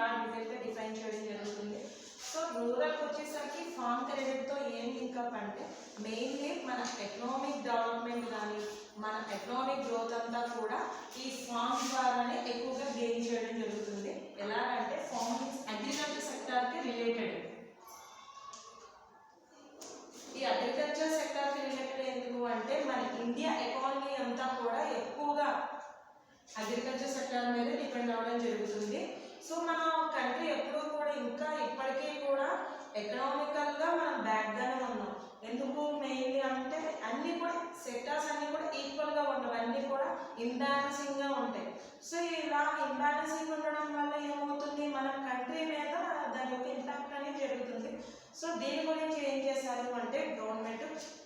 బాగా డీటెయిల్గా డిఫైన్ చేయడం జరుగుతుంది. సో రూరల్కి వచ్చేసరికి ఫార్మ్ క్రెడిట్తో ఏం లింకప్ అంటే మెయిన్లీ మన ఎకనామిక్ డెవలప్మెంట్ కానీ మన ఎకనామిక్ గ్రోత్ అంతా కూడా ఈ ఫార్మ్ ద్వారానే ఎక్కువగా గెయిన్ చేయడం జరుగుతుంది. ఎలాగంటే ఫార్మింగ్ అగ్రికల్చర్ సెక్టార్కి రిలేటెడ్. ఈ అగ్రికల్చర్ సెక్టార్కి రిలేటెడ్ ఎందుకు అంటే మన ఇండియా ఎకానమీ అంతా కూడా ఎక్కువగా అగ్రికల్చర్ సెక్టార్ మీద డిపెండ్ అవ్వడం జరుగుతుంది. సో మన కంట్రీ ఎప్పుడూ కూడా ఇంకా ఇప్పటికీ కూడా ఎకనామికల్గా మనం బ్యాక్గానే ఉన్నాం. ఎందుకు మెయిన్లీ అంటే అన్నీ కూడా సెక్టార్స్ అన్నీ కూడా ఈక్వల్గా ఉండవు, అన్నీ కూడా ఇంబ్యాలెన్సింగ్గా ఉంటాయి. సో ఇలా ఇంబ్యాలెన్సింగ్ ఉండడం వల్ల ఏమవుతుంది, మన కంట్రీ మీద దాని యొక్క ఇంపాక్ట్ అనేది జరుగుతుంది. సో దీని గురించి ఏం చేశారు అంటే గవర్నమెంట్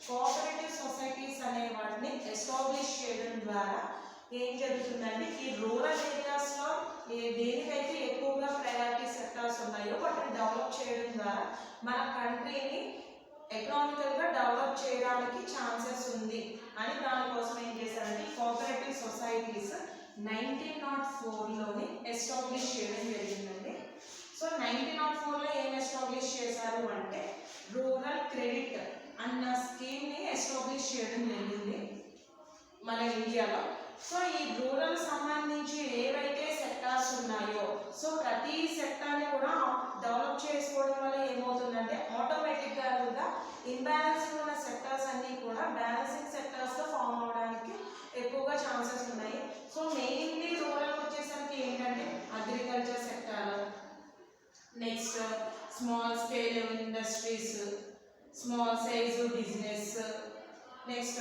కోఆపరేటివ్ సొసైటీస్ అనే వాటిని ఎస్టాబ్లిష్ చేయడం ద్వారా ఏం జరుగుతుందంటే ఈ రూరల్ ఏరియాస్లో దేనికైతే ఎక్కువగా ప్రయారిటీ సెక్టార్స్ ఉన్నాయో వాటిని డెవలప్ చేయడం ద్వారా మన కంట్రీని ఎకనామికల్గా డెవలప్ చేయడానికి ఛాన్సెస్ ఉంది అని దానికోసం ఏం చేశారంటే కోఆపరేటివ్ సొసైటీస్ 1904లోని ఎస్టాబ్లిష్ చేయడం జరిగిందండి. సో 1904లో ఏం ఎస్టాబ్లిష్ చేశారు అంటే రూరల్ క్రెడిట్ అన్న స్కీమ్ని ఎస్టాబ్లిష్ చేయడం జరిగింది మన ఇండియాలో. సో ఈ రూరల్ సంబంధించి ఏవైతే సెక్టార్స్ ఉన్నాయో సో ప్రతి సెక్టార్ని కూడా డెవలప్ చేసుకోవడం వల్ల ఏమవుతుందంటే ఆటోమేటిక్గా ఇంబ్యాలెన్సింగ్ ఉన్న సెక్టార్స్ అన్నీ కూడా బ్యాలెన్సింగ్ సెక్టార్స్తో ఫామ్ అవడానికి ఎక్కువగా ఛాన్సెస్ ఉన్నాయి. సో మెయిన్లీ రూరల్కి వచ్చేసరికి ఏంటంటే agriculture sector, next small scale industries, small size business, next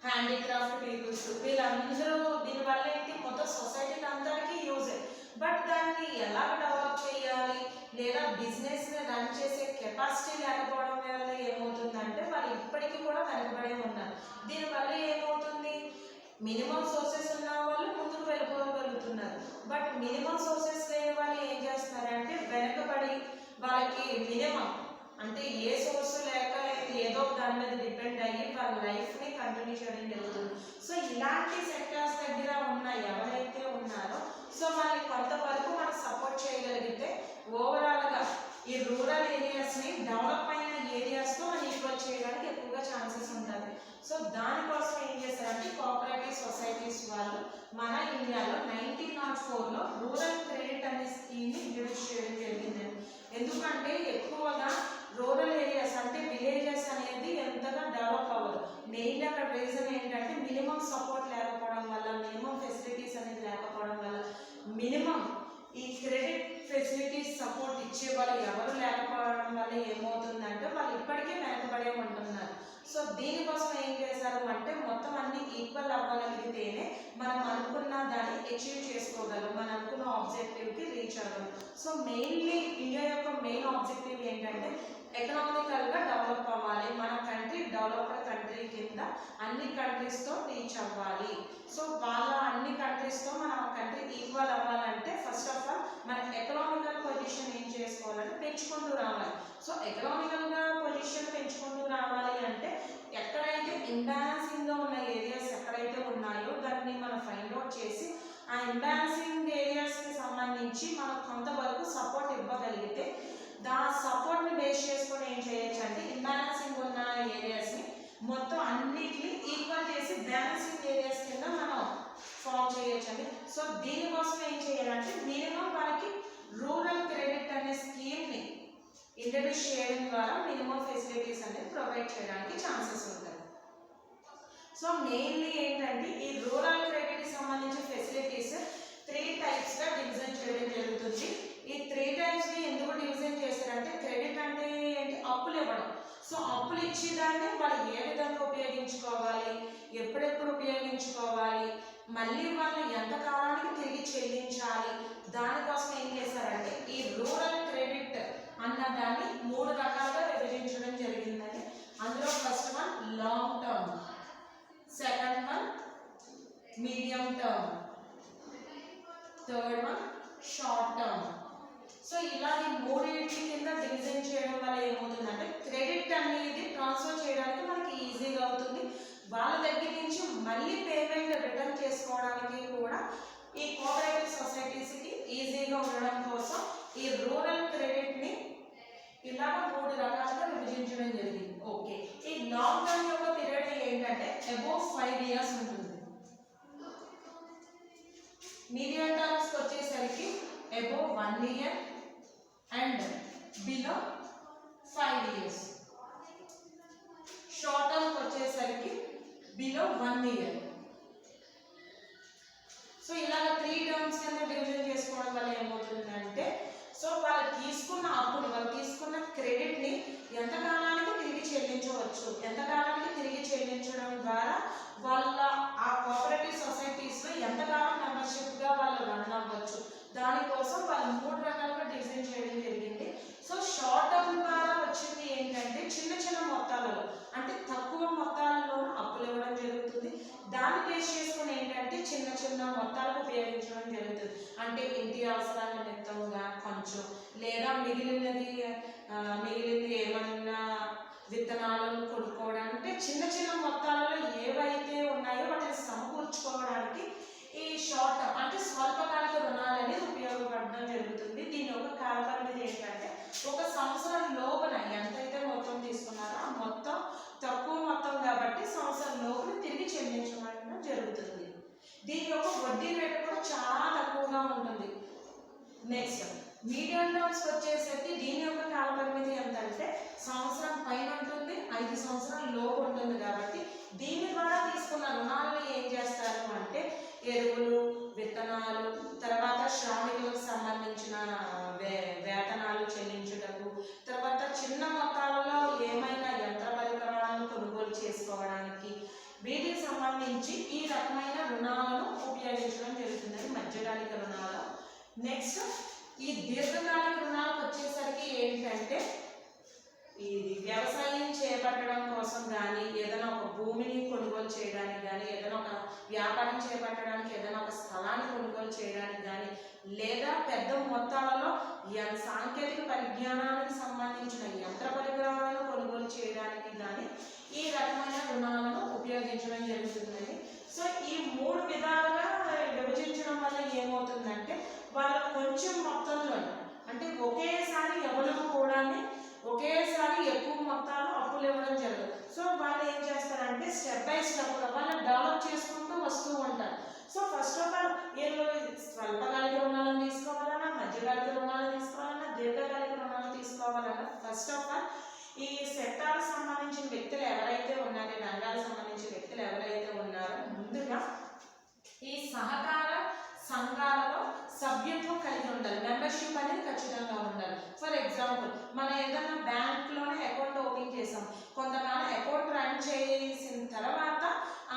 handicraft peoples, వీళ్ళందరూ దీనివల్ల ఏంటి మొత్తం సొసైటీకి అందరికీ యూజ్. బట్ దాన్ని ఎలా డెవలప్ చేయాలి లేదా బిజినెస్ని రన్ చేసే కెపాసిటీ లేకపోవడం వల్ల ఏమవుతుందంటే వాళ్ళు ఇప్పటికీ కూడా వెనకబడే ఉన్నారు. దీనివల్ల ఏమవుతుంది, మినిమం సోర్సెస్ ఉన్న వాళ్ళు ముందుకు వెళ్ళిపోగలుగుతున్నారు. బట్ మినిమం సోర్సెస్ లేని వాళ్ళు ఏం చేస్తున్నారంటే వెనకబడి వాళ్ళకి మినిమం అంటే ఏ సోర్స్ లేక ఏదో దాని మీద డిపెండ్ అయ్యి వాళ్ళ లైఫ్ని కంటిన్యూ చేయడం జరుగుతుంది. సో ఇలాంటి సెక్టార్స్ దగ్గర ఉన్న ఎవరైతే ఉన్నారో సో వాళ్ళని కొంతవరకు మనం సపోర్ట్ చేయగలిగితే ఓవరాల్గా ఈ రూరల్ ఏరియాస్ని డెవలప్ అయిన ఏరియాస్తో మనం ఈక్వల్ చేయడానికి ఎక్కువగా ఛాన్సెస్ ఉంటుంది. సో దానికోసం ఏం చేశారంటే కోఆపరేటివ్ సొసైటీస్ వాళ్ళు మన ఇండియాలో 1904లో రూరల్ క్రెడిట్ అనే స్కీమ్ని ఇంట్రడ్యూస్ చేయడం జరిగిందండి. ఎందుకంటే ఎక్కువగా రూరల్ ఏరియాస్ అంటే విలేజెస్ అనేది ఎంతగా డెవలప్ అవ్వదు. మెయిన్ అక్కడ రీజన్ ఏంటంటే మినిమం సపోర్ట్ లేకపోవడం వల్ల, మినిమం ఫెసిలిటీస్ అనేది లేకపోవడం వల్ల, మినిమం ఈ క్రెడిట్ ఫెసిలిటీస్ సపోర్ట్ ఇచ్చే వాళ్ళు ఎవరు లేకపోవడం వల్ల ఏమవుతుందంటే వాళ్ళు ఇప్పటికే వెనకబడే ఉంటున్నారు. సో దీనికోసం ఏం చేశారు అంటే మొత్తం అన్ని ఈక్వల్ అవ్వగలిగితేనే మనం అనుకున్న దాన్ని అచీవ్ చేసుకోగలం, మనం అనుకున్న ఆబ్జెక్టివ్కి రీచ్ అవ్వగలం. సో మెయిన్లీ ఇండియా యొక్క మెయిన్ ఆబ్జెక్టివ్ ఏంటంటే ఎకనామికల్గా డెవలప్ అవ్వాలి, మన కంట్రీ డెవలప్డ్ కంట్రీ కింద అన్ని కంట్రీస్తో రీచ్ అవ్వాలి. సో వాళ్ళ అన్ని కంట్రీస్తో మన కంట్రీ ఈక్వల్ అవ్వాలంటే ఫస్ట్ ఆఫ్ ఆల్ మన ఎకనామికల్ పొజిషన్ ఏం చేసుకోవాలంటే పెంచుకుంటూ రావాలి. సో ఎకనామికల్గా పొజిషన్ పెంచుకుంటూ రావాలి అంటే ఎక్కడైతే ఇంబ్యాలెన్సింగ్గా ఉన్న ఏరియాస్ ఎక్కడైతే ఉన్నాయో దాన్ని మనం ఫైండ్ అవుట్ చేసి ఆ ఇంబ్యాలెన్సింగ్ ఏరియాస్కి సంబంధించి మనం కొంతవరకు సపోర్ట్ ఇవ్వగలిగితే దా సపోర్ట్ని బేస్ చేసుకొని ఏం చేయొచ్చు అంటే ఇంబ్యాలెన్సింగ్ ఉన్న ఏరియాస్ని మొత్తం అన్నిటిని ఈక్వల్ చేసి బ్యాలెన్సింగ్ ఏరియాస్ కింద మనం ఫామ్ చేయొచ్చండి. సో దీనికోసం ఏం చేయాలంటే మినిమం మనకి రూరల్ క్రెడిట్ అనే స్కీమ్ని ఇంట్రడ్యూస్ చేయడం ద్వారా మినిమం ఫెసిలిటీస్ అనేది ప్రొవైడ్ చేయడానికి ఛాన్సెస్ ఉంటాయి. సో మెయిన్లీ ఏంటంటే ఈ రూరల్ క్రెడిట్కి సంబంధించిన ఫెసిలిటీస్ 3 టైప్స్గా డివిజన్ చేయడం జరుగుతుంది. ఈ 3 టైప్స్ని ఎందుకు డివిజన్ చేశారంటే క్రెడిట్ అంటే ఏంటి, అప్పులు ఇవ్వడం. సో అప్పులు ఇచ్చేదాన్ని వాళ్ళు ఏ విధంగా ఉపయోగించుకోవాలి, ఎప్పుడెప్పుడు ఉపయోగించుకోవాలి, మళ్ళీ వాళ్ళు ఎంత కాలానికి తిరిగి చెల్లించాలి, దానికోసం ఏం చేశారంటే ఈ రూరల్ క్రెడిట్ అన్న దాన్ని 3 రకాలుగా విభజించడం జరిగిందండి. అందులో first one long term, second one medium term, third one short term. So ఇలా ఈ 3 కింద డివిజన్ చేయడం వల్ల ఏమవుతుందంటే క్రెడిట్ అనేది ట్రాన్స్ఫర్ చేయడానికి మనకి ఈజీగా అవుతుంది. వాళ్ళ దగ్గర నుంచి మళ్ళీ పేమెంట్ రిటర్న్ చేసుకోవడానికి కూడా ఈ కోఆపరేటివ్ సొసైటీస్కి ఈజీ ఉండడం కోసం ఈ రూరల్ క్రెడిట్ని ఇలాగ 3 రకాలుగా విభజించడం జరిగింది. ఓకే, ఈ లాంగ్ టర్మ్ యొక్క పీరియడ్ ఏంటంటే అబోవ్ 5 years ఉంటుంది. మీడియం టర్మ్స్ వచ్చేసరికి above 1 year and below 5 years. Short term వచ్చేసరికి బిలో 1 year. సో ఇలాగ 3 టర్మ్స్ కింద డివిజన్ చేసుకోవడం వల్ల ఏమవుతుందంటే సో వాళ్ళు తీసుకున్న క్రెడిట్ని ఎంతకాలానికి తిరిగి చెల్లించవచ్చు, ఎంతకాలానికి తిరిగి చెల్లించడం ద్వారా వాళ్ళ ఆ కోఆపరేటివ్ సొసైటీస్లో ఎంతకాలం మెంబర్షిప్గా వాళ్ళు రన్ అవ్వచ్చు, దానికోసం వాళ్ళు 3 రకాలుగా డిజైన్ చేయడం జరిగింది. సో షార్ట్ టర్మ్ ద్వారా వచ్చింది ఏంటంటే చిన్న చిన్న మొత్తాలలో అంటే తక్కువ మొత్తాలలో అప్పులు ఇవ్వడం జరుగుతుంది. దాన్ని బేస్ చేసుకుని ఏంటంటే చిన్న చిన్న మొత్తాలకు ఉపయోగించడం జరుగుతుంది. అంటే ఇంటి అవసరాల నిమిత్తంగా కొంచెం లేదా మిగిలినది ఏమన్నా విత్తనాలను కొనుక్కోవడానికి చిన్న చిన్న మొత్తాలలో ఏవైతే ఉన్నాయో వాటిని సమకూర్చుకోవడానికి ఈ షార్ట్ టర్మ్ అంటే స్వల్పకాలిక రుణాలు అనేది ఉపయోగపడడం జరుగుతుంది. దీని యొక్క కాలపరిమితి ఏంటంటే 1 సంవత్సరం లోపున ఎంతైతే మొత్తం తీసుకున్నారో ఆ మొత్తం తక్కువ మొత్తం కాబట్టి సంవత్సరం లోపున తిరిగి చెల్లించడం జరుగుతుంది. దీని యొక్క వడ్డీ రేటు కూడా చాలా తక్కువగా ఉంటుంది. నెక్స్ట్ మీడియం టర్మ్స్ వచ్చేసరికి దీని యొక్క కాలపరిమితి ఎంత అంటే సంవత్సరం పైన ఉంటుంది, 5 సంవత్సరాల లోపు ఉంటుంది. కాబట్టి దీని ద్వారా తీసుకున్న రుణాలను ఏం చేస్తారు అంటే ఎరువులు, విత్తనాలు, తర్వాత శ్రామికులకు సంబంధించిన వేతనాలు చెల్లించుటకు, తర్వాత చిన్న మొత్తాలలో ఏమైనా యంత్ర పరికరాలను కొనుగోలు చేసుకోవడానికి వీటికి సంబంధించి ఈ రకమైన రుణాలను ఉపయోగించడం జరుగుతుంది. మధ్యకాలిక రుణాలు. నెక్స్ట్ ఈ దీర్ఘకాలిక రుణాలకు వచ్చేసరికి ఏంటంటే ఇది వ్యవసాయం చేపట్టడం కోసం కానీ ఏదైనా ఒక భూమిని కొనుగోలు చేయడానికి కానీ ఏదైనా ఒక వ్యాపారం చేపట్టడానికి ఏదైనా ఒక స్థలాన్ని కొనుగోలు చేయడానికి కానీ లేదా పెద్ద మొత్తాలలో సాంకేతిక పరిజ్ఞానానికి సంబంధించిన యంత్ర పరికరాలను కొనుగోలు చేయడానికి కానీ ఈ రకమైన రుణాలను ఉపయోగించడం జరుగుతుందండి. సో ఈ 3 విధాలుగా విభజించడం వల్ల ఏమవుతుందంటే వాళ్ళు కొంచెం మొత్తంలో అంటే ఒకేసారి ఎవరు కూడా ఒకేసారి ఎక్కువ మొత్తాలు అప్పులు ఇవ్వడం జరగదు. సో వాళ్ళు ఏం చేస్తారంటే స్టెప్ బై స్టెప్ వాళ్ళు డెవలప్ చేసుకుంటూ వస్తూ ఉంటారు. సో ఫస్ట్ ఆఫ్ ఆల్ వీళ్ళు స్వల్పకాలిక రుణాలను తీసుకోవాలన్నా, మధ్యకాలిక రుణాలను తీసుకోవాలన్నా, దీర్ఘకాలిక రుణాలను తీసుకోవాలన్నా ఫస్ట్ ఆఫ్ ఆల్ ఈ సెక్టార్కి సంబంధించిన వ్యక్తులు ఎవరైతే ఉన్నారో, రంగాలకు సంబంధించిన వ్యక్తులు ఎవరైతే ఉన్నారో ముందుగా ఈ సహకార సంఘాలలో సభ్యత్వం కలిగి ఉండాలి. మెంబర్షిప్ అనేది ఖచ్చితంగా ఉండాలి. ఫర్ ఎగ్జాంపుల్ మనం ఏదైనా బ్యాంక్లోనే అకౌంట్ ఓపెన్ చేసాం, కొంతకాలం అకౌంట్ రన్ చేసిన తర్వాత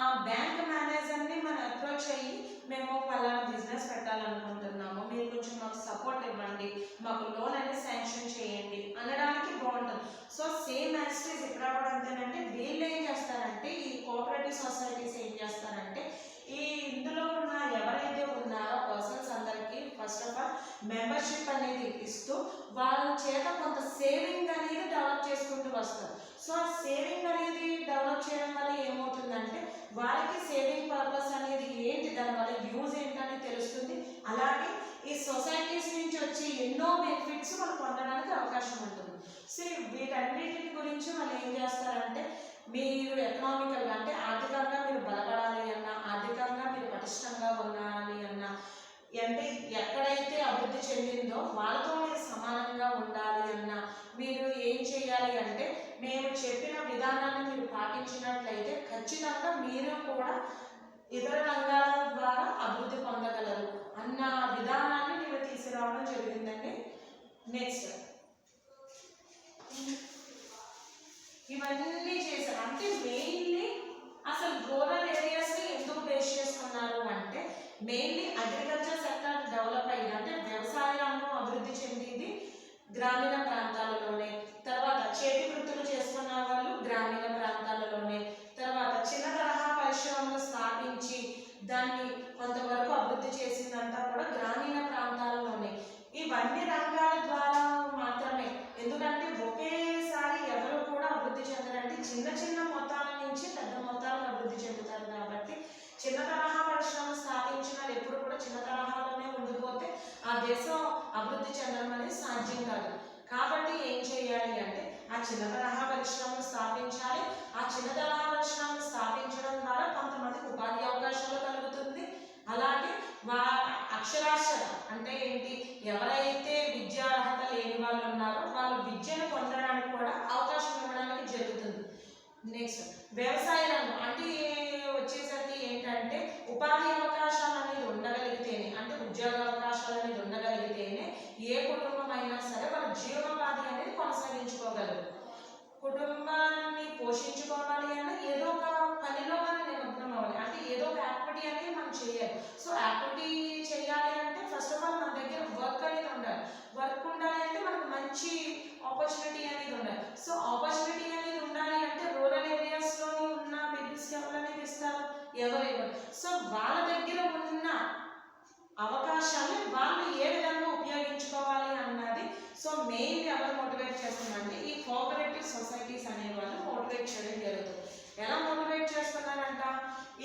ఆ బ్యాంక్ మేనేజర్ని మనం అప్రోచ్ అయ్యి మేము పలానా బిజినెస్ పెట్టాలనుకుంటున్నాము, మీరు కొంచెం మాకు సపోర్ట్ ఇవ్వండి, మాకు లోన్ అనేది శాంక్షన్ చేయండి అనడానికి బాగుంటుంది. సో సేమ్ యాస్టీస్ ఇక్కడ కూడా అంతేనంటే వీళ్ళు ఏం చేస్తారంటే ఈ కోఆపరేటివ్ సొసైటీస్ ఏం చేస్తారంటే ఈ ఇందులో ఉన్న ఎవరైతే ఉన్నారో పర్సన్స్ అందరికీ ఫస్ట్ ఆఫ్ ఆల్ మెంబర్షిప్ అనేది ఇస్తూ వాళ్ళ చేత కొంత సేవింగ్ అనేది డెవలప్ చేసుకుంటూ వస్తారు. సో సేవింగ్ అనేది డెవలప్ చేయడం వల్ల ఏమవుతుందంటే వాళ్ళకి సేవింగ్ పర్పస్ అనేది ఏంటి, దానివల్ల యూజ్ ఏంటని తెలుస్తుంది. అలాగే ఈ సొసైటీస్ నుంచి వచ్చి ఎన్నో బెనిఫిట్స్ వాళ్ళు పొందడానికి అవకాశం ఉంటుంది. సో వీటన్నిటి గురించి వాళ్ళు ఏం చేస్తారంటే మీరు ఎకనామికల్గా అంటే ఆర్థికంగా మీరు బలపడాలి అన్నా, ఆర్థికంగా మీరు పటిష్టంగా ఉండాలి అన్నా, అంటే ఎక్కడైతే అభివృద్ధి చెందిందో వాళ్ళతో మీరు సమానంగా ఉండాలి అన్నా మీరు ఏం చేయాలి అంటే మేము చెప్పిన విధానాన్ని మీరు పాటించినట్లయితే ఖచ్చితంగా మీరు కూడా ఇతర రంగాల ద్వారా అభివృద్ధి పొందగలరు అన్న విధానాన్ని మీరు తీసుకురావడం జరిగిందండి. నెక్స్ట్ ఇవన్నీ చేశారు అంటే మెయిన్లీ అసలు రూరల్ ఏరియాస్ని ఎందుకు బేస్ చేసుకున్నారు అంటే మెయిన్లీ అగ్రికల్చర్ సెక్టర్ డెవలప్ అయ్యింది, అంటే వ్యవసాయ రంగం అభివృద్ధి చెందింది గ్రామీణ ప్రాంతాలలోనే, తర్వాత చేతి వృత్తులు చేసుకున్న వాళ్ళు గ్రామీణ ప్రాంతాలలోనే, తర్వాత చిన్న తరహా పరిశ్రమలు స్థాపించి దాన్ని కొంతవరకు అభివృద్ధి చేసిందంతా కూడా గ్రామీణ ప్రాంతాలలోనే. ఇవన్నీ రంగాల ద్వారా మాత్రమే, ఎందుకంటే ఒకేసారి ఎవరు కూడా అభివృద్ధి చెందరంటే చిన్న చిన్న మొత్తాల నుంచి పెద్ద మొత్తాలను అభివృద్ధి చెందుతారు. కాబట్టి చిన్న తరహా పరిశ్రమలు స్థాపించిన ఎప్పుడు కూడా చిన్న తరహాలోనే ఉండిపోతే ఆ దేశం అభివృద్ధి చెందడం అనేది సాధ్యం కాదు. కాబట్టి ఏం చేయాలి అంటే ఆ చిన్న తరహా పరిశ్రమలు స్థాపించాలి. ఆ చిన్న తరహా పరిశ్రమలు స్థాపించడం ద్వారా కొంతమందికి ఉపాధి అవకాశాలు కలుగుతుంది. అలాగే అక్షరాస్యత అంటే ఏంటి, ఎవరైతే విద్యా అర్హత లేని వాళ్ళు ఉన్నారో వాళ్ళు విద్యను పొందడానికి కూడా అవకాశం ఇవ్వడానికి జరుగుతుంది. నెక్స్ట్ వ్యవసాయ రంగం అంటే వచ్చేసరికి ఏంటంటే ఉపాధి అవకాశాలు అనేది ఉండగలిగితేనే, అంటే ఉద్యోగ అవకాశాలు అనేది ఉండగలిగితేనే ఏ కుటుంబం అయినా సరే వాళ్ళ జీవనోపాధి అనేది కొనసాగించుకోగలరు. కుటుంబాన్ని పోషించుకోవాలి అంటే ఏదో ఒక పనిలో మనం నిమగ్నం అవ్వాలి, అంటే ఏదో ఒక యాక్టివిటీ అనేది మనం చేయాలి. సో యాక్టివిటీ చేయాలి అంటే ఫస్ట్ ఆఫ్ ఆల్ మన దగ్గర వర్క్ అనేది ఉండాలి. వర్క్ ఉండాలి అంటే మనకు మంచి ఆపర్చునిటీ అనేది ఉండాలి. సో ఆపర్చునిటీ అనేది ఉండాలి అంటే రూరల్ ఏరియాస్లో ఉన్న పీపుల్స్కి ఎవరైనా ఇస్తారు, ఎవరు ఇవ్వరు. సో వాళ్ళ దగ్గర ఉన్న అవకాశాన్ని వాళ్ళు ఏ విధంగా ఉపయోగించుకోవాలి అన్నది సో మెయిన్ ఎవరు మోటివేట్ చేస్తున్నారంటే ఈ కోఆపరేటివ్ సొసైటీస్ అనే వాళ్ళు మోటివేట్ చేయడం జరుగుతుంది. ఎలా మోటివేట్ చేస్తున్నారంట,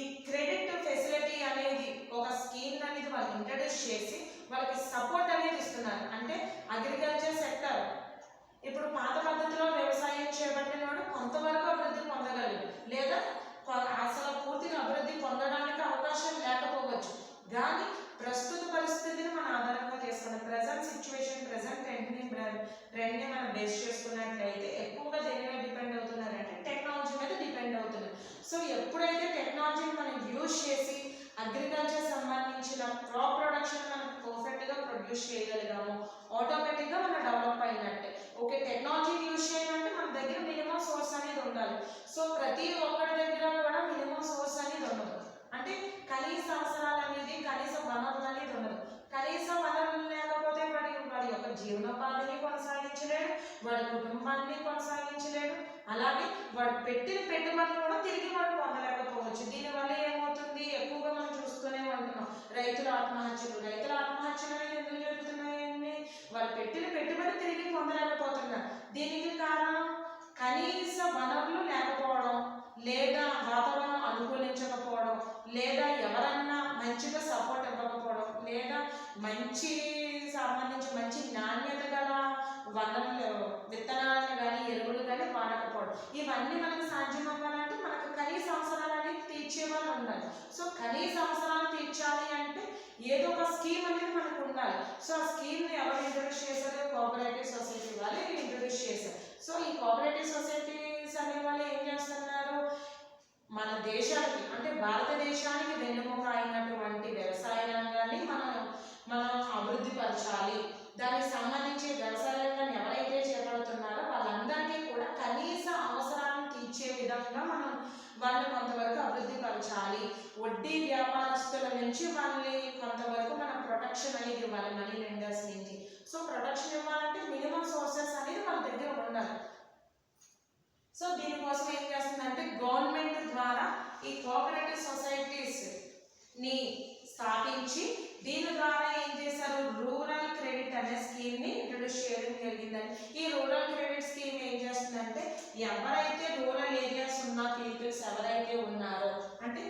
ఈ క్రెడిట్ ఫెసిలిటీ అనేది ఒక స్కీమ్ అనేది వాళ్ళు ఇంట్రడ్యూస్ చేసి వాళ్ళకి సపోర్ట్ అనేది ఇస్తున్నారు. అంటే అగ్రికల్చర్ సెక్టర్ ఇప్పుడు పాత పద్ధతిలో వ్యవసాయం చేపట్టిన వాడు కొంతవరకు అభివృద్ధి పొందగలరు, లేదా అసలు పూర్తిగా అభివృద్ధి పొందడానికి అవకాశం లేకపోవచ్చు. కానీ ప్రస్తుత పరిస్థితిని మనం ఆధారంగా చేసుకున్నాం, ప్రజెంట్ సిచ్యువేషన్, ప్రజెంట్ ట్రెండ్ని మనం బేస్ చేసుకున్నట్లయితే ఎక్కువగా దేని మీద డిపెండ్ అవుతున్నారంటే టెక్నాలజీ మీద డిపెండ్ అవుతున్నారు. సో ఎప్పుడైతే టెక్నాలజీని మనం యూజ్ చేసి అగ్రికల్చర్ సంబంధించిన క్రాప్ ప్రొడక్షన్ మనం పర్ఫెక్ట్గా ప్రొడ్యూస్ చేయగలిగాము, ఆటోమేటిక్గా మనం డెవలప్ అయినట్టే. ఓకే, టెక్నాలజీ యూజ్ చేయాలంటే మన దగ్గర మినిమం సోర్స్ అనేది ఉండాలి. సో ప్రతి ఒక్కరి దగ్గర కూడా మినిమం సోర్స్ అనేది ఉండదు, అంటే కనీస అవసరాలు అనేది, కనీస వనరులు అనేది ఉండదు. కనీస వనరులు లేకపోతే వాడి యొక్క జీవనోపాధిని కొనసాగించలేడు, వాడి కుటుంబాన్ని కొనసాగించలేడు, అలాగే వాడు పెట్టిన పెట్టుబడులు కూడా తిరిగి వాడు పొందలేకపోవచ్చు. దీనివల్ల ఏమవుతుంది, ఎక్కువగా మనం చూస్తూనే ఉంటున్నాం రైతుల ఆత్మహత్యలు. రైతుల ఆత్మహత్యలు అనేది ఎందుకు జరుగుతున్నాయండి, వాళ్ళు పెట్టిన పెట్టుబడి తిరిగి పొందలేకపోతున్నారు. దీనికి కారణం కనీస వనరులు లేకపోవడం, లేదా వాతావరణం అనుకూలించకపోవడం, లేదా ఎవరన్నా మంచిగా సపోర్ట్ ఇవ్వకపోవడం, లేదా మంచి సంబంధించి మంచి నాణ్యత గల వనరులు, విత్తనాలను కానీ ఎరువులు కానీ వాడకపోవడం. ఇవన్నీ మనకు సాధ్యం అవ్వాలంటే మనకు కనీస అవసరాలు అనేది తీర్చే వాళ్ళు ఉండాలి. సో కనీస అవసరాలు తీర్చాలి అంటే ఏదో ఒక స్కీమ్ అనేది మనకు ఉండాలి. సో ఆ స్కీమ్ని ఎవరు ఇంట్రడ్యూస్ చేశారు, కోఆపరేటివ్ సొసైటీ వాళ్ళే ఇంట్రడ్యూస్ చేశారు. సో ఈ కోఆపరేటివ్ సొసైటీస్ అనే వాళ్ళు ఏం చేస్తున్నారు, మన దేశానికి అంటే భారతదేశానికి వెన్నెముక అయినటువంటి వ్యవసాయ రంగాన్ని మనం అభివృద్ధి పరచాలి. దానికి సంబంధించి వ్యవసాయ రంగాన్ని ఎవరైతే చేపడుతున్నారో వాళ్ళందరికీ కూడా కనీస అవసరాలను తీర్చే విధంగా మనం వాళ్ళని కొంతవరకు అభివృద్ధి పరచాలి. వడ్డీ వ్యాపారస్తుల నుంచి వాళ్ళని కొంతవరకు మనం ప్రొటెక్షన్ అనేది ఇవ్వాలి, మనీ లెండర్స్ నుంచి. సో ప్రొటెక్షన్ ఇవ్వాలంటే మినిమం సోర్సెస్ అనేది వాళ్ళ దగ్గర ఉండాలి. సో దీనికోసం ఏం చేస్తుందంటే గవర్నమెంట్ ద్వారా ఈ కోఆపరేటివ్ సొసైటీస్ ని స్థాపించి దీని ద్వారా ఏం చేశారు, రూరల్ క్రెడిట్ అనే స్కీమ్ ని ఇంట్రడ్యూస్ చేయడం జరిగిందని. ఈ రూరల్ క్రెడిట్ స్కీమ్ ఏం చేస్తుందంటే ఎవరైతే రూరల్ ఏరియాస్ ఉన్న పీపుల్స్ ఎవరైతే ఉన్నారో, అంటే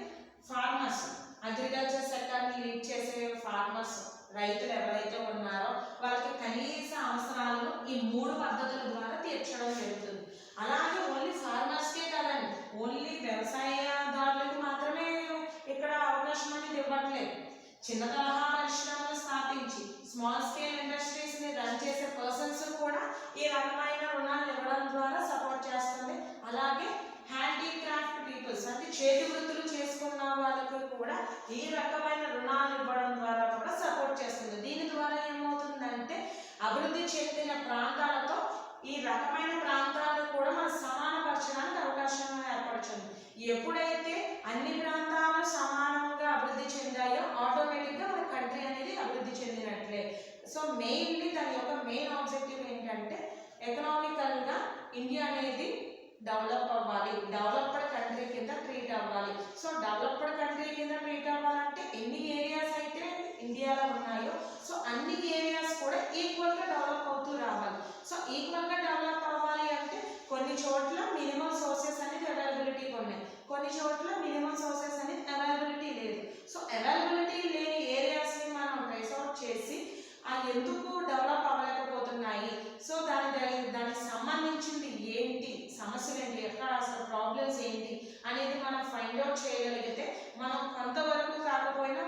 ఫార్మర్స్, అగ్రికల్చర్ సెక్టర్ ని లీడ్ చేసే ఫార్మర్స్, రైతులు ఎవరైతే ఉన్నారో వాళ్ళకి కనీస అవసరాలను ఈ 3 పద్ధతుల ద్వారా తీర్చడం జరుగుతుంది. అలాగే ఓన్లీ ఫార్మర్స్కే కాదండి, ఓన్లీ వ్యవసాయదారులకు మాత్రమే ఇక్కడ అవకాశం అనేది ఇవ్వట్లేదు. చిన్న తరహా పరిశ్రమలు స్థాపించి స్మాల్ స్కేల్ ఇండస్ట్రీస్ ని రన్ చేసే పర్సన్స్ కూడా ఈ రకమైన రుణాలు ఇవ్వడం ద్వారా సపోర్ట్ చేస్తుంది. అలాగే హ్యాండీక్రాఫ్ట్ పీపుల్స్ అంటే చేతి వృత్తులు చేసుకున్న వాళ్ళకు కూడా ఈ రకమైన రుణాలు ఇవ్వడం ద్వారా కూడా సపోర్ట్ చేస్తుంది. దీని ద్వారా ఏమవుతుందంటే అభివృద్ధి చెందిన ప్రాంతాలతో ఈ రకమైన ప్రాంతాలను కూడా మనం సమానపరచడానికి అవకాశం ఏర్పడుతుంది. ఎప్పుడైతే అన్ని ప్రాంతాలు సమానంగా అభివృద్ధి చెందాయో ఆటోమేటిక్గా మన కంట్రీ అనేది అభివృద్ధి చెందినట్లే. సో మెయిన్లీ దాని యొక్క మెయిన్ ఆబ్జెక్టివ్ ఏంటంటే ఎకనామికల్గా ఇండియా అనేది డెవలప్ అవ్వాలి, డెవలప్డ్ కంట్రీ కింద ట్రీట్ అవ్వాలి. సో డెవలప్డ్ కంట్రీ కింద ట్రీట్ అవ్వాలంటే ఎన్ని ఏరియాస్ అయితే ఇండియాలో ఉన్నాయో సో అన్ని ఏరియాస్ కూడా ఈక్వల్గా డెవలప్ అవుతూ రావాలి. సో ఈక్వల్గా డెవలప్ అవ్వాలి అంటే కొన్ని చోట్ల మినిమం సోర్సెస్ అనేది అవైలబిలిటీ ఉన్నాయి, కొన్ని చోట్ల మినిమం సోర్సెస్ అనేది అవైలబిలిటీ లేదు. సో అవైలబిలిటీ లేని ఏరియాస్ని మనం ట్రేస్ అవుట్ చేసి సమస్యలు ఏంటి, ఎక్కడ అసలు ప్రాబ్లమ్స్ ఏంటి అనేది మనం ఫైండ్ అవుట్ చేయగలిగితే మనం కొంతవరకు కాకపోయినా,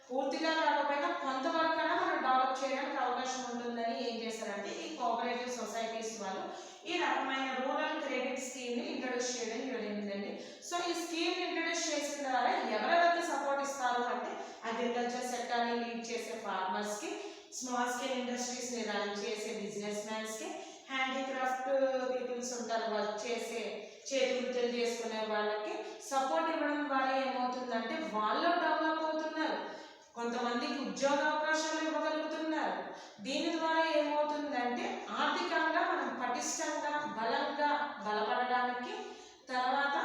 పూర్తిగా కాకపోయినా కొంతవరకు అయినా మనం డెవలప్ చేయడానికి అవకాశం ఉంటుందని ఏం చేశారంటే ఈ కోఆపరేటివ్ సొసైటీస్ వాళ్ళు ఈ రకమైన రూరల్ క్రెడిట్ స్కీమ్ని ఇంట్రడ్యూస్ చేయడం జరిగిందండి. సో ఈ స్కీమ్ ఇంట్రడ్యూస్ చేసిన ద్వారా ఎవరెవరికి సపోర్ట్ ఇస్తారు అంటే అగ్రికల్చర్ సెక్టార్ని లీడ్ చేసే ఫార్మర్స్కి, స్మాల్ స్కేల్ ఇండస్ట్రీస్ని రన్ చేసే బిజినెస్ మ్యాన్స్కి, హ్యాండీక్రాఫ్ట్ పీపుల్స్ ఉంటారు వర్క్ చేసే చేతి వృత్తులు చేసుకునే వాళ్ళకి సపోర్ట్ ఇవ్వడం ద్వారా ఏమవుతుందంటే వాళ్ళు డెవలప్ అవుతున్నారు, కొంతమందికి ఉద్యోగ అవకాశాలు ఇవ్వగలుగుతున్నారు. దీని ద్వారా ఏమవుతుందంటే ఆర్థికంగా మనం పటిష్టంగా బలంగా బలపడడానికి, తర్వాత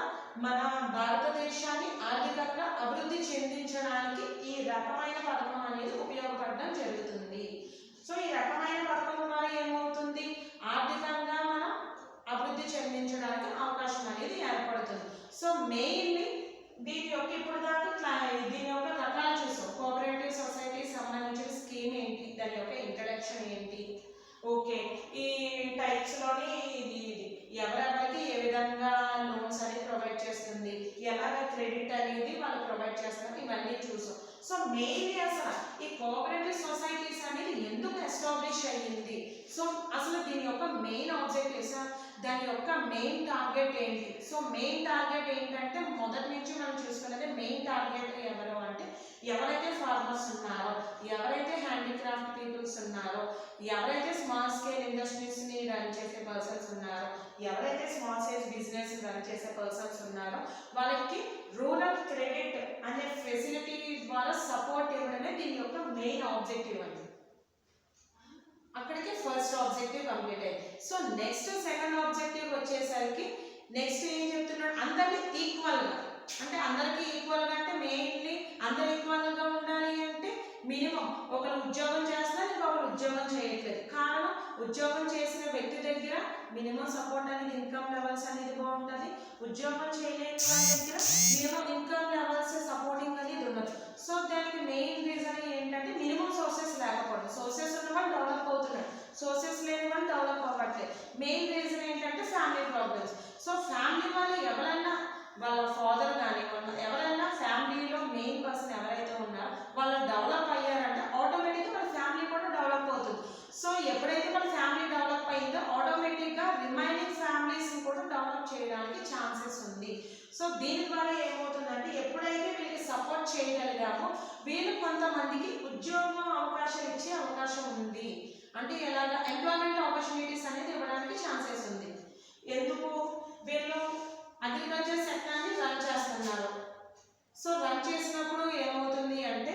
మన భారతదేశాన్ని ఆర్థికంగా అభివృద్ధి చెందించడానికి ఈ రకమైన పథకం అనేది ఉపయోగపడడం జరుగుతుంది. సో ఈ రకమైన పథకం ద్వారా ఏమవుతుంది, ఆర్థికంగా మనం అభివృద్ధి చెందించడానికి అవకాశం అనేది ఏర్పడుతుంది. సో మెయిన్లీ దీని యొక్క ఇప్పుడు దాకా దీని యొక్క రకాలు చూసాం. కోఆపరేటివ్ సొసైటీ సంబంధించిన స్కీమ్ ఏంటి, దాని యొక్క ఇంట్రడక్షన్ ఏంటి, ఓకే ఈ టైప్స్లోని ఇది ఎవరెవరికి ఏ విధంగా లోన్స్ అనేది ప్రొవైడ్ చేస్తుంది, ఎలాగ క్రెడిట్ అనేది వాళ్ళు ప్రొవైడ్ చేస్తారు, ఇవన్నీ చూసాం. సో మెయిన్లీ అసలు ఈ కోఆపరేటివ్ సొసైటీస్ అనేది ఎందుకు ఎస్టాబ్లిష్ అయ్యింది, సో అసలు దీని యొక్క మెయిన్ ఆబ్జెక్టివ్స్, దాని యొక్క మెయిన్ టార్గెట్ ఏంటి. సో మెయిన్ టార్గెట్ ఏంటంటే మొదటి నుంచి మనం చూసుకున్నది మెయిన్ టార్గెట్ ఎవరు అంటే ఎవరైతే ఫార్మర్స్ ఉన్నారో, ఎవరైతే హ్యాండీక్రాఫ్ట్ పీపుల్స్ ఉన్నారో, ఎవరైతే స్మాల్ స్కేల్ ఇండస్ట్రీస్ని రన్ చేసే పర్సన్స్ ఉన్నారో, ఎవరైతే స్మాల్ సైజ్ బిజినెస్ రన్ చేసే పర్సన్స్ ఉన్నారో వాళ్ళకి రూరల్ క్రెడిట్ అనే ఫెసిలిటీ ద్వారా సపోర్ట్ ఇవ్వడమే దీని యొక్క మెయిన్ ఆబ్జెక్టివ్ అండి. అక్కడికి ఫస్ట్ ఆబ్జెక్టివ్ కంప్లీట్ అయ్యింది. సో నెక్స్ట్ సెకండ్ ఆబ్జెక్టివ్ వచ్చేసరికి నెక్స్ట్ ఏం చెప్తున్నాడు, అందరినీ ఈక్వల్గా, అంటే అందరికీ ఈక్వల్గా అంటే మెయిన్లీ అందరు ఈక్వల్గా ఉండాలి అంటే మినిమం ఒకరు ఉద్యోగం చేస్తున్నారు, ఇంకొకరు ఉద్యోగం చేయట్లేదు. కారణం ఉద్యోగం చేసిన వ్యక్తి దగ్గర మినిమం సపోర్ట్ అనేది ఇన్కమ్ లెవెల్స్ అనేది బాగుంటుంది, ఉద్యోగం చేయలేని వాళ్ళ దగ్గర మినిమం ఇన్కమ్ లెవెల్స్ సపోర్టింగ్ అనేది ఉండదు. సో దానికి మెయిన్ రీజన్ ఏంటంటే మినిమం సోర్సెస్ లేకపోవడం. సోర్సెస్ ఉన్న వాళ్ళు డెవలప్ అవుతున్నారు, సోర్సెస్ లేని వాళ్ళు డెవలప్ అవ్వట్లేదు. మెయిన్ రీజన్ ఏంటంటే ఫ్యామిలీ ప్రాబ్లమ్స్. సో ఫ్యామిలీ వాళ్ళు ఎవరైనా వాళ్ళ ఫాదర్ కానీ ఎవరైనా ఫ్యామిలీలో మెయిన్ పర్సన్ ఎవరైతే ఉన్నారో వాళ్ళు డెవలప్ అయ్యారంటే ఆటోమేటిక్గా వాళ్ళ ఫ్యామిలీ కూడా డెవలప్ అవుతుంది. సో ఎప్పుడైతే వాళ్ళ ఫ్యామిలీ డెవలప్ అయిందో ఆటోమేటిక్గా రిమైనింగ్ ఫ్యామిలీస్ని కూడా డెవలప్ చేయడానికి ఛాన్సెస్ ఉంది. సో దీని ద్వారా ఏమవుతుందంటే ఎప్పుడైతే వీళ్ళకి సపోర్ట్ చేయగలిగామో వీళ్ళు కొంతమందికి ఉద్యోగం అవకాశం ఇచ్చే అవకాశం ఉంది. అంటే ఎలాగా ఎంప్లాయ్మెంట్ ఆపర్చునిటీస్ అనేది ఇవ్వడానికి ఛాన్సెస్ ఉంది. ఎందుకు, వీళ్ళు అగ్రికల్చర్ సెక్టార్ని రన్ చేస్తున్నారు. సో రన్ చేసినప్పుడు ఏమవుతుంది అంటే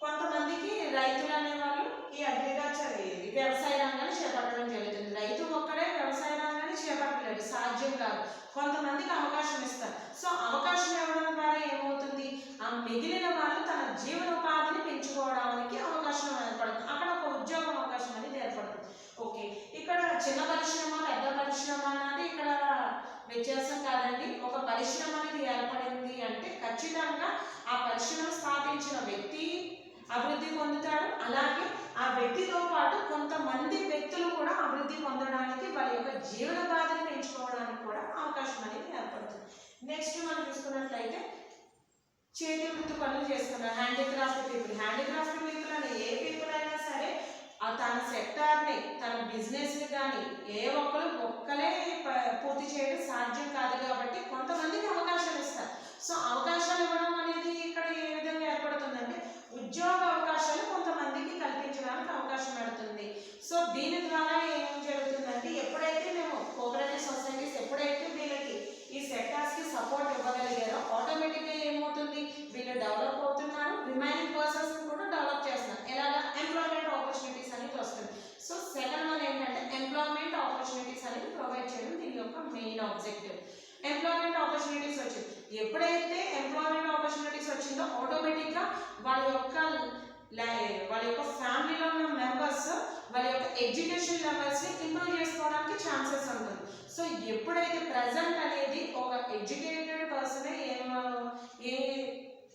కొంతమందికి రైతులు అనేవాళ్ళు ఈ అగ్రికల్చర్ వ్యవసాయ రంగాన్ని చేపట్టడం జరుగుతుంది. రైతు ఒక్కడే వ్యవసాయ రంగాన్ని చేపట్టలేడు, సాధ్యం కాదు. కొంతమందికి అవకాశం ఇస్తారు. సో అవకాశం ఇవ్వడం ద్వారా ఏమవుతుంది, ఆ మిగిలిన వాళ్ళు తన జీవనోపాధిని పెంచుకోవడానికి అవకాశం ఏర్పడుతుంది. అక్కడ ఒక ఉద్యోగ అవకాశం అనేది ఏర్పడుతుంది. ఓకే, ఇక్కడ చిన్న పరిశ్రమ పెద్ద పరిశ్రమ అనేది ఇక్కడ వ్యత్యాసం కాదండి. ఒక పరిశ్రమ అనేది ఏర్పడింది అంటే ఖచ్చితంగా ఆ పరిశ్రమ స్థాపించిన వ్యక్తి అభివృద్ధి పొందుతాడు, అలాగే ఆ వ్యక్తితో పాటు కొంతమంది వ్యక్తులు కూడా అభివృద్ధి పొందడానికి వాళ్ళ యొక్క జీవనోపాధిని పెంచుకోవడానికి కూడా అవకాశం అనేది ఏర్పడుతుంది. నెక్స్ట్ మనం చూసుకున్నట్లయితే చేతి వృత్తి పనులు చేస్తున్నారు హ్యాండీక్రాఫ్ట్ పీపుల్. హ్యాండీక్రాఫ్ట్ పీపుల్ అని ఏ పీపుల్ అయినా సరే తన సెక్టార్ని తన బిజినెస్ని కానీ ఏ ఒక్కరే పూర్తి చేయడం సాధ్యం కాదు కాబట్టి కొంతమందికి అవకాశాలు ఇస్తారు. సో అవకాశాలు ఇవ్వడం అనేది ఇక్కడ ఏ విధంగా ఏర్పడుతుందంటే ఉద్యోగ అవకాశాలు కొంతమందికి కల్పించడానికి అవకాశం పడుతుంది. సో దీని ద్వారా ఏం జరుగుతుందంటే ఎప్పుడైతే మేము కోఆపరేటివ్ సొసైటీస్ ఎప్పుడైతే వీళ్ళకి ఈ సెక్టార్స్కి సపోర్ట్ ఇవ్వగలిగారో ఆటోమేటిక్గా ఏమవుతుంది, వీళ్ళు డెవలప్ అవుతున్నారు, రిమైనింగ్ పర్సన్స్ కూడా డెవలప్ చేస్తున్నారు. ఎలాగా ఎంప్లాయ్మెంట్ ఆపర్చునిటీస్ అనేది వస్తుంది. సో సెకండ్ వన్ ఏంటంటే ఎంప్లాయ్మెంట్ ఆపర్చునిటీస్ అనేది ప్రొవైడ్ చేయడం దీని యొక్క మెయిన్ ఆబ్జెక్టివ్. ఎంప్లాయ్మెంట్ ఆపర్చునిటీస్ వచ్చింది, ఎప్పుడైతే ఎంప్లాయ్మెంట్ ఆపర్చునిటీస్ వచ్చిందో ఆటోమేటిక్గా వాళ్ళ యొక్క ఫ్యామిలీలో ఉన్న మెంబర్స్ వాళ్ళ యొక్క ఎడ్యుకేషన్ లెవెల్స్ని ఇంప్రూవ్ చేసుకోవడానికి ఛాన్సెస్ ఉంటుంది. సో ఎప్పుడైతే ప్రజెంట్ అనేది ఒక ఎడ్యుకేటెడ్ పర్సనే ఏ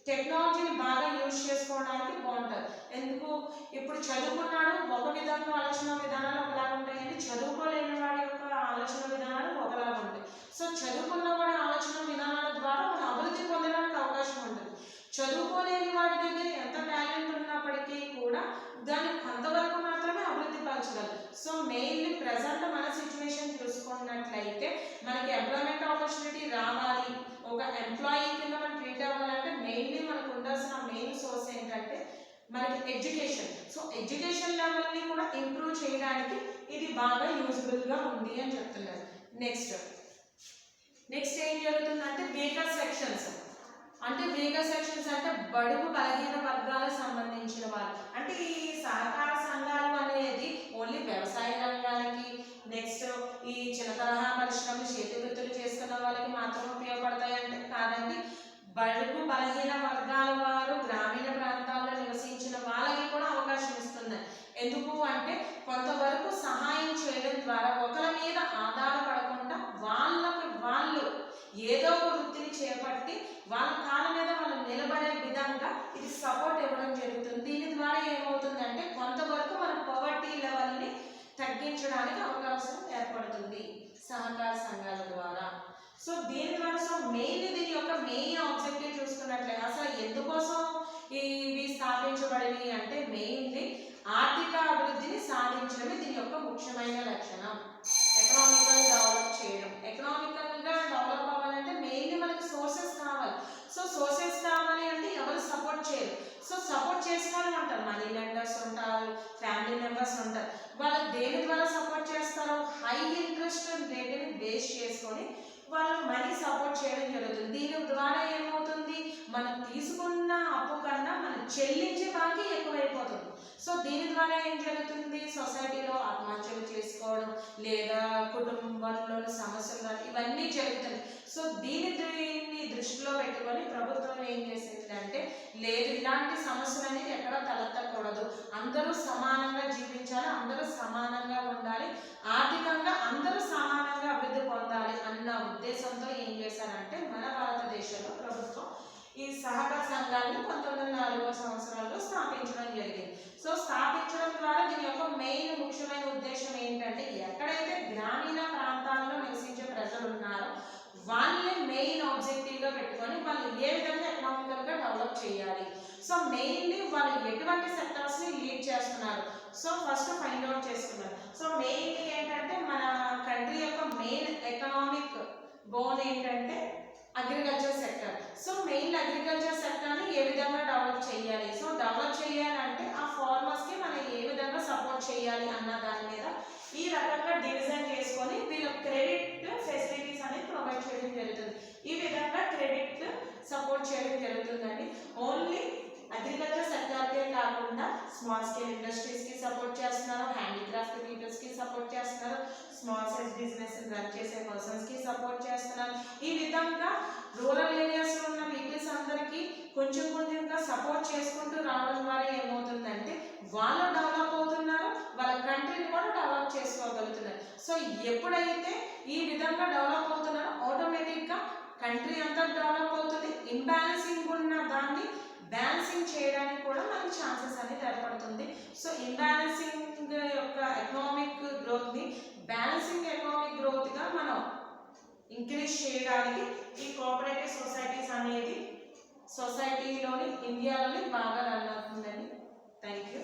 టెక్నాలజీని బాగా యూజ్ చేసుకోవడానికి బాగుంటుంది. ఎందుకు, ఇప్పుడు చదువుకున్నాడు ఒక విధంగా ఆలోచన విధానాలు ఒకలాగా ఉంటాయండి, చదువుకోలేని వాడి యొక్క ఆలోచన విధానాలు ఒకలాగా ఉంటాయి. సో చదువుకున్న వాడి ఆలోచన విధానాల ద్వారా మనం అభివృద్ధి పొందడానికి అవకాశం ఉంటుంది. చదువుకోలేని వాడి దగ్గర ఎంత టాలెంట్ ఉన్నప్పటికీ కూడా దాన్ని కొంతవరకు మాత్రమే అభివృద్ధి పరచగలరు. సో మెయిన్లీ ప్రజెంట్ మన సిచ్యువేషన్ చూసుకున్నట్లయితే మనకి ఎంప్లాయ్మెంట్ ఆపర్చునిటీ రావాలి, ఒక ఎంప్లాయీ కింద మనం ట్రీట్ అవ్వాలంటే మెయిన్లీ మనకు ఉండాల్సిన మెయిన్ సోర్స్ ఏంటంటే మనకి ఎడ్యుకేషన్. సో ఎడ్యుకేషన్ లెవెల్ని కూడా ఇంప్రూవ్ చేయడానికి ఇది బాగా యూజ్ఫుల్గా ఉంది అని చెప్తున్నారు. నెక్స్ట్ ఏం జరుగుతుందంటే వీకర్ సెక్షన్స్. అంటే వీకర్ సెక్షన్స్ అంటే బడుగు బలహీన వర్గాలకు సంబంధించిన వాళ్ళు. అంటే ఈ సహకార సంఘాలు అనేది ఓన్లీ వ్యవసాయ రంగానికి, నెక్స్ట్ ఈ చిన్న తరహా పరిశ్రమలు చేతి వృత్తులు చేసుకున్న వాళ్ళకి మాత్రం ఉపయోగపడతాయి అంటే కాదండి. బడుగు బలహీన వర్గాల వారు గ్రామీణ ప్రాంతాల్లో నివసించిన వాళ్ళకి కూడా అవకాశం ఇస్తుంది. ఎందుకు అంటే కొంతవరకు సహాయం చేయడం ద్వారా ఒకరి మీద ఆధారపడకుండా వాళ్ళకి వాళ్ళు ఏదో ఒక వృత్తిని చేపట్టి వాళ్ళ కాళ్ళ మీద వాళ్ళు నిలబడే విధంగా ఇది సపోర్ట్ ఇవ్వడం జరుగుతుంది. దీని ద్వారా ఏమవుతుందంటే కొంతవరకు మన పవర్టీ లెవెల్ని తగ్గించడానికి అవకాశం ఏర్పడుతుంది సహకార సంఘాల ద్వారా. సో దీని ద్వారా మెయిన్ దీని యొక్క మెయిన్ ఆబ్జెక్టివ్ చూసుకున్నట్లయితే అసలు ఎందుకోసం ఇవి స్థాపించబడినవి అంటే మెయిన్లీ ఆర్థిక అభివృద్ధిని సాధించడమే దీని యొక్క ముఖ్యమైన లక్షణం. ఎకనామికల్ డెవలప్ చేయడం. ఎకనామికల్గా డెవలప్ అవ్వాలంటే మెయిన్లీ మనకి సోర్సెస్ కావాలి. సో సోర్సెస్ కావాలి అంటే ఎవరు సపోర్ట్ చేయరు. సో సపోర్ట్ చేసిన వాళ్ళు ఉంటారు, మనీ లెండర్స్ ఉంటారు, ఫ్యామిలీ మెంబర్స్ ఉంటారు. వాళ్ళు దేని ద్వారా సపోర్ట్ చేస్తారు? హై ఇంట్రెస్ట్ రేట్ని బేస్ చేసుకొని వాళ్ళు మనీ సపోర్ట్ చేయడం జరుగుతుంది. దీని ద్వారా ఏమవుతుంది, మనం తీసుకున్న అప్పు కన్నా మనం చెల్లించే బాకీ ఎక్కువైపోతుంది. సో దీని ద్వారా ఏం జరుగుతుంది, సొసైటీలో ఆత్మహత్యలు చేసుకోవడం లేదా కుటుంబంలోని సమస్యలు కానీ ఇవన్నీ జరుగుతుంది. సో దీన్ని దృష్టిలో పెట్టుకొని ప్రభుత్వం ఏం చేసిందంటే లేదు, ఇలాంటి సమస్యలు అనేది ఎక్కడ తలెత్తకూడదు, అందరూ సమానంగా జీవించాలి, అందరూ సమానంగా ఉండాలి, ఆర్థికంగా అందరూ సమానంగా అభివృద్ధి పొందాలి అన్న ఉద్దేశంతో ఏం చేశారంటే మన భారతదేశంలో ప్రభుత్వం ఈ సహకార సంఘాలను 1940వ సంవత్సరాల్లో స్థాపించడం జరిగింది. సో స్థాపించడం ద్వారా దీని యొక్క మెయిన్ ముఖ్యమైన ఉద్దేశం ఏంటంటే ఎక్కడైతే గ్రామీణ ప్రాంతాల్లో నివసించే ప్రజలు ఉన్నారో వాళ్ళే మెయిన్ ఆబ్జెక్టివ్గా పెట్టుకొని వాళ్ళు ఏ విధంగా ఎకనామికల్గా డెవలప్ చేయాలి. సో మెయిన్లీ వాళ్ళు ఎటువంటి సెక్టర్స్ని లీడ్ చేస్తున్నారు, సో ఫస్ట్ ఫైండ్ అవుట్ చేసుకున్నారు. సో మెయిన్లీ ఏంటంటే మన కంట్రీ యొక్క మెయిన్ ఎకనామిక్ బోన్ ఏంటంటే agriculture sector. So main agriculture సెక్టర్ని ఏ విధంగా డెవలప్ చేయాలి, సో డెవలప్ చేయాలంటే ఆ ఫార్మర్స్కి మనం ఏ విధంగా సపోర్ట్ చేయాలి అన్న దాని మీద ఈ రకంగా డివిజన్ చేసుకొని వీళ్ళ క్రెడిట్ ఫెసిలిటీస్ అనేది ప్రొవైడ్ చేయడం జరుగుతుంది. ఈ విధంగా క్రెడిట్ సపోర్ట్ చేయడం జరుగుతుందండి. ఓన్లీ అగ్రికల్చర్ సెక్టార్కే కాకుండా స్మాల్ స్కేల్ ఇండస్ట్రీస్కి సపోర్ట్ చేస్తున్నారు, హ్యాండీక్రాఫ్ట్ పీపుల్స్కి సపోర్ట్ చేస్తున్నారు, స్మాల్ సైజ్ బిజినెస్ రన్ చేసే పర్సన్స్కి సపోర్ట్ చేస్తున్నారు. ఈ విధంగా రూరల్ ఏరియాస్లో ఉన్న పీపుల్స్ అందరికీ కొంచెం కొంచెంగా సపోర్ట్ చేసుకుంటూ రావడం ద్వారా ఏమవుతుందంటే వాళ్ళు డెవలప్ అవుతున్నారు, వాళ్ళ కంట్రీని కూడా డెవలప్ చేసుకోగలుగుతున్నారు. సో ఎప్పుడైతే ఈ విధంగా డెవలప్ అవుతున్నారో ఆటోమేటిక్గా కంట్రీ అంతా డెవలప్ అవుతుంది. ఇంబ్యాలెన్సింగ్ ఉన్న దాన్ని బ్యాలెన్సింగ్ చేయడానికి కూడా మనకి ఛాన్సెస్ అనేది ఏర్పడుతుంది. సో ఇంబ్యాలెన్సింగ్ యొక్క ఎకనామిక్ గ్రోత్ని బ్యాలెన్సింగ్ ఎకనామిక్ గ్రోత్గా మనం ఇంక్రీజ్ చేయడానికి ఈ కోఆపరేటివ్ సొసైటీస్ అనేది సొసైటీలోని ఇండియాలోని బాగా రన్ అవుతుందండి. Thank you.